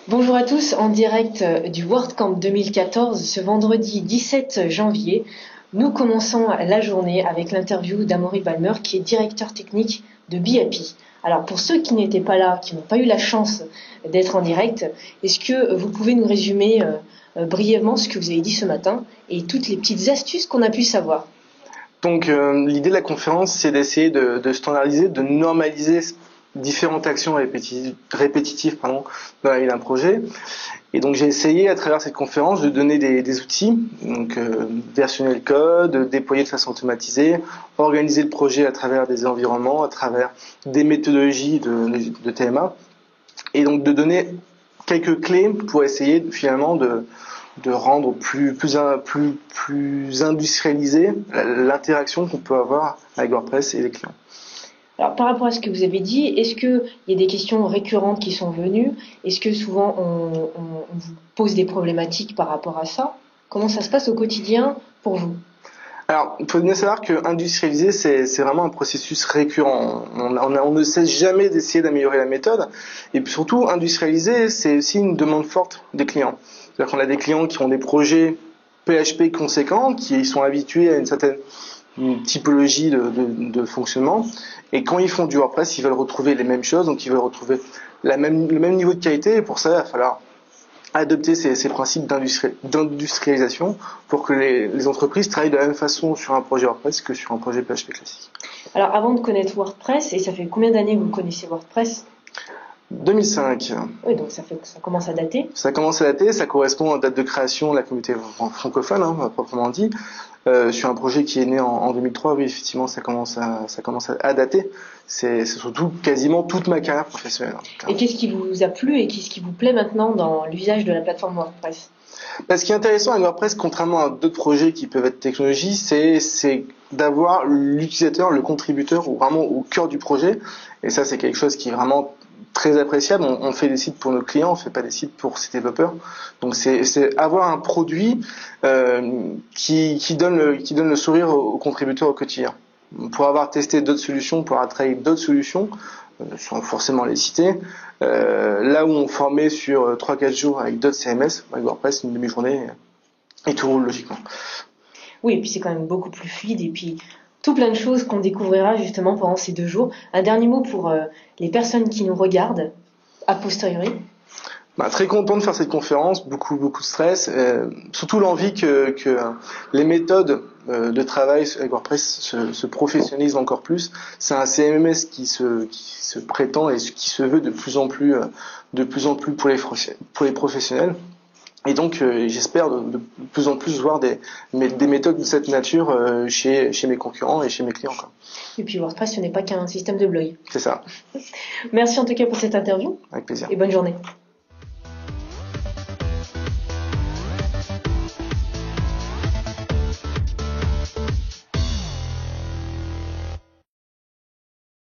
Bonjour à tous, en direct du WordCamp 2014, ce vendredi 17 janvier, nous commençons la journée avec l'interview d'Amaury Balmer, qui est directeur technique de BeHappy. Alors pour ceux qui n'étaient pas là, qui n'ont pas eu la chance d'être en direct, est-ce que vous pouvez nous résumer brièvement ce que vous avez dit ce matin et toutes les petites astuces qu'on a pu savoir? Donc l'idée de la conférence, c'est d'essayer de standardiser, de normaliser différentes actions répétitives dans la vie d'un projet. Et donc j'ai essayé à travers cette conférence de donner des outils, donc versionner le code, déployer de façon automatisée, organiser le projet à travers des environnements, à travers des méthodologies de TMA, et donc de donner quelques clés pour essayer finalement de rendre plus industrialisé l'interaction qu'on peut avoir avec WordPress et les clients. Alors, par rapport à ce que vous avez dit, est-ce qu'il y a des questions récurrentes qui sont venues? Est-ce que souvent on vous pose des problématiques par rapport à ça? Comment ça se passe au quotidien pour vous? Alors, il faut bien savoir que industrialiser, c'est vraiment un processus récurrent. On ne cesse jamais d'essayer d'améliorer la méthode. Et puis surtout, industrialiser, c'est aussi une demande forte des clients. C'est-à-dire qu'on a des clients qui ont des projets PHP conséquents, qui sont habitués à une certaine typologie de fonctionnement. Et quand ils font du WordPress, ils veulent retrouver les mêmes choses, donc ils veulent retrouver le même niveau de qualité. Et pour ça, il va falloir adopter ces principes d'industrialisation pour que les entreprises travaillent de la même façon sur un projet WordPress que sur un projet PHP classique. Alors, avant de connaître WordPress, et ça fait combien d'années que vous connaissez WordPress? 2005. Oui, donc ça commence à dater. Ça commence à dater, ça correspond à la date de création de la communauté francophone, proprement dit. Sur un projet qui est né en 2003, oui, effectivement, ça commence à dater. C'est surtout quasiment toute ma carrière professionnelle. Et qu'est-ce qui vous a plu et qu'est-ce qui vous plaît maintenant dans l'usage de la plateforme WordPress? Ce qui est intéressant avec WordPress, contrairement à d'autres projets qui peuvent être technologies, c'est d'avoir l'utilisateur, le contributeur, vraiment au cœur du projet. Et ça, c'est quelque chose qui est vraiment très appréciable. On fait des sites pour nos clients, on fait pas des sites pour ses développeurs. Donc c'est avoir un produit qui donne le sourire aux contributeurs au quotidien. Pour avoir testé d'autres solutions, pour avoir travaillé d'autres solutions, sans forcément les citer, là où on formait sur 3-4 jours avec d'autres CMS, avec WordPress, une demi-journée, et tout roule logiquement. Oui, et puis c'est quand même beaucoup plus fluide, et puis tout plein de choses qu'on découvrira justement pendant ces 2 jours. Un dernier mot pour les personnes qui nous regardent a posteriori. Très content de faire cette conférence, beaucoup de stress, surtout l'envie que les méthodes de travail avec WordPress se professionnalisent encore plus. C'est un CMS qui se prétend et qui se veut de plus en plus pour les professionnels. Et donc j'espère de plus en plus voir des méthodes de cette nature chez mes concurrents et chez mes clients. Et puis WordPress, ce n'est pas qu'un système de blog. C'est ça. Merci en tout cas pour cette interview. Avec plaisir. Et bonne journée.